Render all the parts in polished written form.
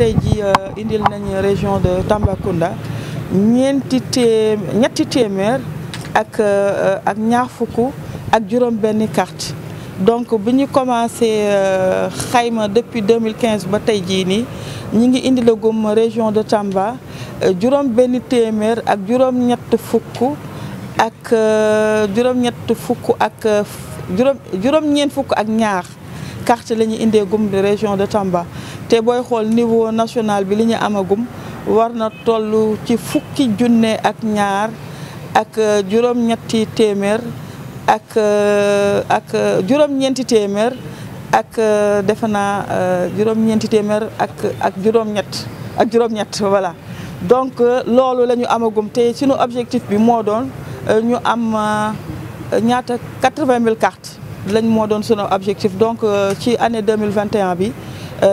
tey ji indil nañ région de Tambacounda ñetti téeméer ak ñaar fukk ak juróom benn carte. Donc bi ñu commencé xayma depuis 2015 ba tey jii nii ñi ngi indi la gum région de Tamba juróom benn téeméer ak juróom-ñett fukk ak juróom-ñett fukk ak juróom-ñeent fukk ak ñaar carte la ñu indee gum de région de Tamba te booy xool niveau national bi li ñu amagum war na toll ci fukki junne ak ñaar ak juróom-ñetti téeméer ak juróom-ñeenti téeméer ak defe naa juróom-ñeenti téeméer ak juróom-ñett voilà. Donc loolu la ñu amagum te suñu objectif bi moo doon ñu am ñaata 80 000 cartes lañ moo doon suñu objectif. Donc ci année 2021 bi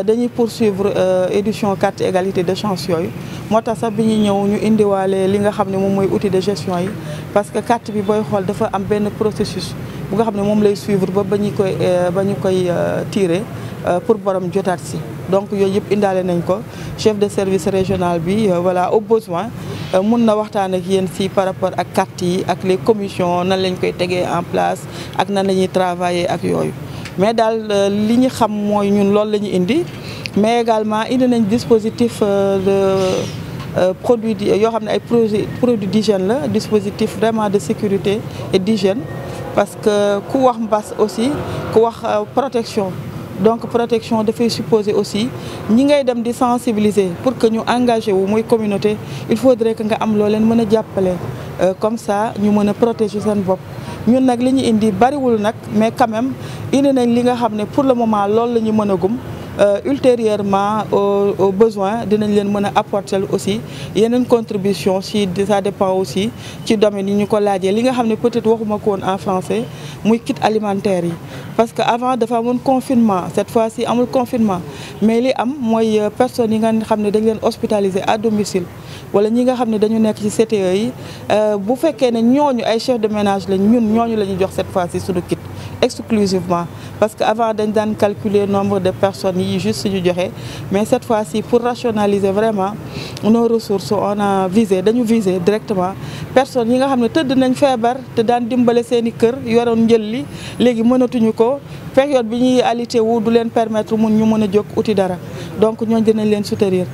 dañuy poursuivre édition carte égalité de chance yooyu moo tax sax bi ñuy ñëw ñu indiwaale li nga xam ne moom mooy outil de gestion yi parce que carte bi booy xool dafa am benn processus bu nga xam ne moom lay suivre ba ñu koy tirer pour borom jotaat si. Donc yooyu yëpp indaale nañ ko chef de service régional bi voilà au besoin mun na waxtaan ak yéen si par rapport ak carte yi ak les commissions nan lañ koy tegee en place ak nan la ñuy travailler ak yooyu. Mais daal li ñu xam mooy ñun loolu la ñu indi mais également indi nañ dispositif de produit yoo xam ne ay produits d'hygiène la dispositif vraiment de sécurité et d'hygiène parce que ku wax mbas aussi ku wax protection. Donc protection dafay supposer aussi ñi ngay dem di sensibiliser pour que ñu engagé wu muy communauté il faudrait que nga am loo leen mën a jàppale comme ça ñu mën a protéger seen bopp. ñun nag li ñu indi bariwul nag mais quand même indi nañ li nga xam ne pour le moment loolu la ñu mën a gum ultérieurement au besoin dinañ leen mën a apporter aussi yeneen contribution si ça dépend aussi ci domaine yi ñu ko laajee li nga xam ne peut-être waxuma ko woon en français muy kit alimentaire yi. Parce que avant dafa amoon confinement cette fois-ci amul confinement mais li am mooy personnes yi nga xam ne dañ leen hospitaliser à domicile wala ñi nga xam ne dañu nekk ci CTE yi bu fekkee ne ñooñu ay chefs de ménage lañ ñun ñooñu la ñu jox cette fois-ci suñu kit exclusivement parce que avant dañ daan calculer nombre de personnes yi juste ñu joxe mais cette fois-ci pour rationaliser vraiment nos ressources on a visé dañu viser directement personnes yi nga xam ne tëdd nañ feebar te daan dimbale seen i kër yoroon njël li léegi mënatuñu ko période bi ñuy alité wu du leen permettre mun ñu mën a jóg uti dara donc ñooñu dinañ leen soutenir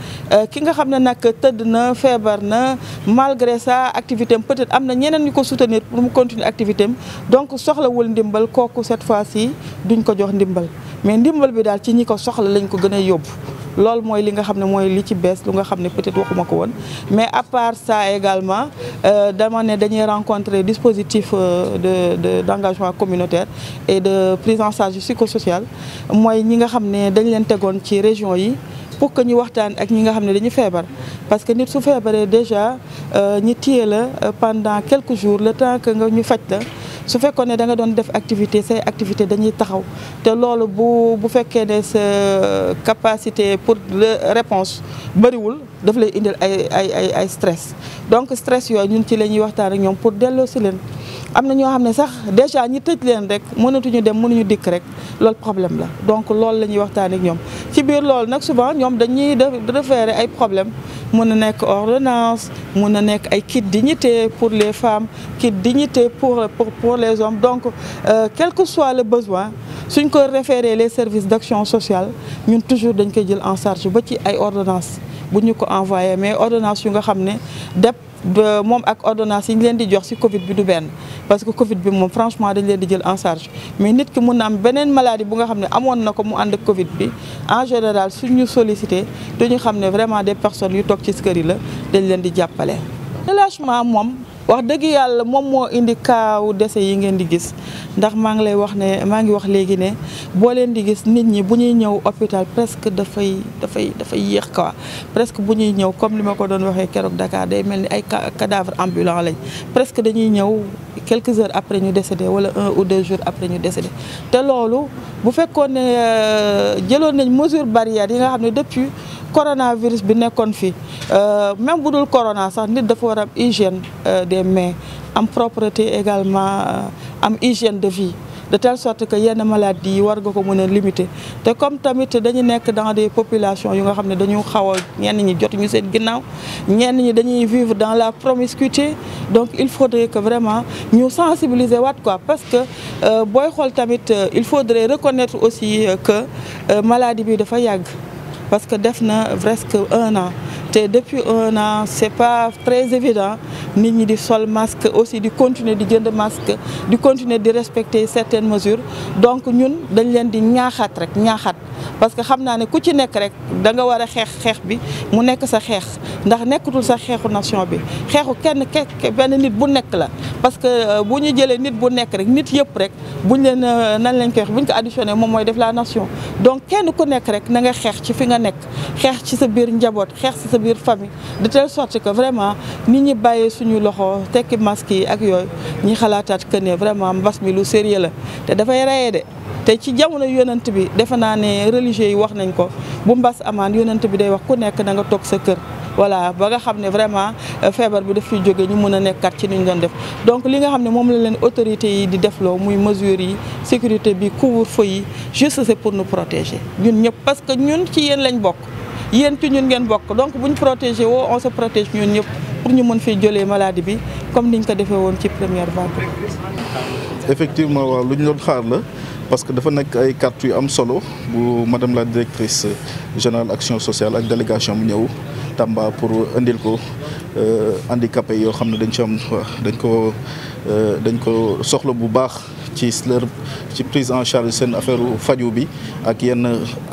ki nga xam ne nag tëdd na feebar na malgré ça activité am peut-être am na ñeneen ñu ko soutenir pour mu continuer activité am donc soxlawul ndimbal kooku cette fois-ci duñ ko jox ndimbal mais ndimbal bi daal ci ñi ko soxla lañ ko gën a yóbbu loolu mooy li nga xam ne mooy li ci bees lu nga xam ne peut-être waxuma ko woon mais à part ça également dama ne dañuy rencontrer dispositif d'engagement communautaire et de prise en charge psychosociale mooy ñi nga xam ne dañ leen tegoon ci région yi pour que ñu waxtaan ak ñi nga xam ne dañu feebar parce que nit su feebaree déjà ñi téye la pendant quelques jours le temps que nga ñu faj la su fekkoon ne da nga doon def activité say activité dañuy taxaw te loolu bu fekkee ne sa capacité pour réponse bëriwul daf lay indil ay stress donc stress yooyu ñun ci la ñuy waxtaan ak ñoom pour delloo si leen am na ñoo xam ne sax déjà ñi tëj leen rek mënatuñu dem mënuñu dikk rek loolu problème la donc loolu la ñuy waxtaan ak ñoom ci biir loolu nag souvent ñoom dañuy référer ay problème mën na nekk ordonnance mën na nekk ay kit dignité pour les femmes kit dignité pour les hommes donc quel que soit le besoin suñ ko référer les services d'action sociale ñun toujours dañ koy jël en charge ba ci ay ordonnance bu ñu ko envoyé mais ordonnance yu nga xam ne moom ak ordonnance yi ñu leen di jox ci Covid bi du benn parce que Covid bi moom franchement dañ leen di jël en charge mais nit ki mun na am beneen maladie bu nga xam ne amoon na ko mu ànd ak Covid bi en général suñu sollicité dañu xam ne vraiment des personnes yu toog ci kër yi la dañ leen di jàppale. relâchement moom wax dëgg yàlla moom moo indi kaaw décès yi ngeen di gis ndax maa ngi lay wax ne maa ngi wax léegi ne boo leen di gis nit ñi bu ñuy ñëw hôpital presque dafay yéex quoi presque bu ñuy ñëw comme li ma ko doon waxee keroog Dakar day mel ni ay cadavre ambulant lañ presque dañuy ñëw quelques heures après ñu décédé wala 1 ou 2 jours après ñu décédé te loolu bu fekkoon ne jëloon nañ mesure barrière yi nga xam ne depuis coronavirus bi nekkoon fi même bu dul corona sax nit dafa war a am hygiène des mains am propreté également am hygiène de vie de telle sorte que yenn maladies yi war nga ko mën a limiter te comme tamit dañu nekk dans des populations yu nga xam ne dañu xaw a ñenn ñi jotuñu seen ginnaaw ñenn ñi dañuy vivre dans la promiscuité donc il faudrait que vraiment ñu sensibiliser waat quoi parce que booy xool tamit il faudrait reconnaître aussi que maladie bi dafa yàgg parce que def na presque 1 an te depuis 1 an c'est pas très évident nit ñi di sol masque aussi di continuer di jënd masque di continuer di respecter certaines mesures donc ñun dañ leen di ñaaxaat rek ñaaxaat parce que xam naa ne ku ci nekk rek da nga war a xeex bi mu nekk sa xeex ndax nekkatul sa xeexu nation bi xeexu kenn benn nit bu nekk la parce que bu ñu jëlee nit bu nekk rek nit yëpp rek buñ leen nan lañ koy wax buñ ko additionné moom mooy def la nation donc kenn ku nekk rek na nga xeex ci fi nga nekk xeex ci sa biir njaboot xeex ci sa biir famille de telle sorte que vraiment nit ñi bàyyee suñu loxo tekki masque yi ak yooyu ñi xalaataat que ne vraiment mbas mi lu sérieux la te dafay reyee de te ci jamono yonent bi defe naa ne religieux yi wax nañ ko bu mbas amaan yonent bi day wax ku nekk na nga toog sa kër voilà ba nga xam ne vraiment feebar bi daf fiy jóge ñu mën a nekkat ci ni ñu doon def donc li nga xam ne moom la leen autorités yi di defloo muy mesures yi sécurité bi couvre-feu yi juste c'est pour nous protéger ñun ñëpp parce que ñun ci yéen lañ bokk yéen ci ñun ngeen bokk donc buñ protéger woo on se protège ñun ñëpp pour ñu mën fi jëlee maladie bi comme niñ ko defee woon ci première vague. Effectivement waaw lu ñu doon xaar la parce que dafa nekk ay cartes yu am solo bu madame la directrice générale action sociale ak délégation bu ñëw Tamba pour indil ko handicapé yoo xam ne dañ ci am dañ ko soxla bu baax ci prise en charge seen affaire faju bi ak yenn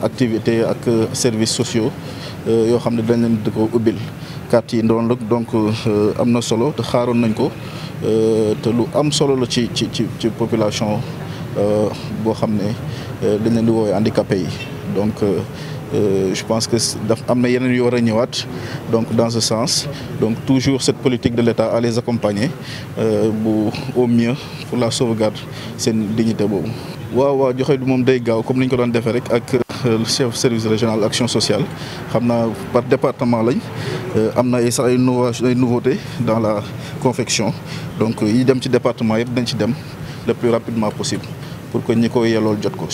activité ak services sociaux yoo xam ne dañ leen di ko ubbil carte yi ndoon donc am na solo te xaaroon nañ ko te lu am solo la ci population boo xam ne dañ leen di woowee handicapé yi donc je pense que am na yeneen yu war a ñëwaat donc dans ce sens donc toujours cette politique de l'État à les accompagner au mieux pour la sauvegarde seen dignité boobu. waaw joxe du moom day gaaw comme ni ñu ko doon defee rek ak le chef service régional action sociale xam naa par département lañ am na ay sax ay nouveautés dans la confection donc yi dem ci département yëpp dañ ci dem le plus rapidement possible pour que ñi ko yellool jot ko.